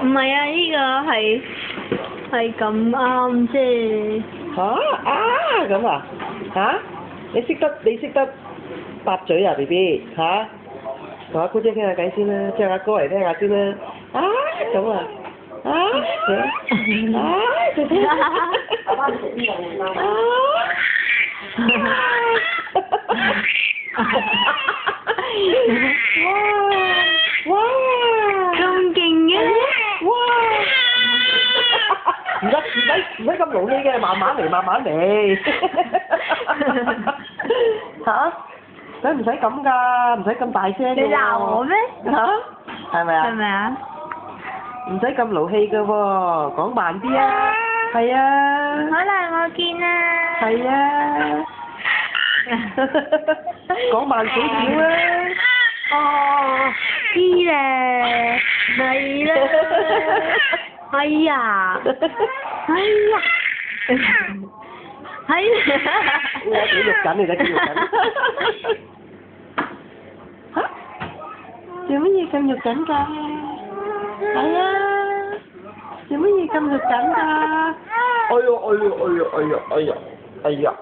唔係啊，呢個係咁啱啫。咁啊嚇？你識得搭嘴啊 BB 嚇？同阿姑姐傾下偈先啦，唱下歌嚟聽下先啦。咁啊哇！咁勁嘅？唔使咁勞氣嘅，慢慢嚟。嚇？使唔使咁㗎？唔使咁大聲㗎喎。你鬧我咩？係咪啊？係咪啊？唔使咁勞氣㗎喎，講慢啲啊。係啊。好啦，我見啦。係啊。講慢少少啦。哦，知咧，係啦。哎呀，係我幾肉緊，你睇幾肉緊？嚇？做乜嘢咁肉緊㗎？係啊，做乜嘢咁肉緊㗎？哎呀！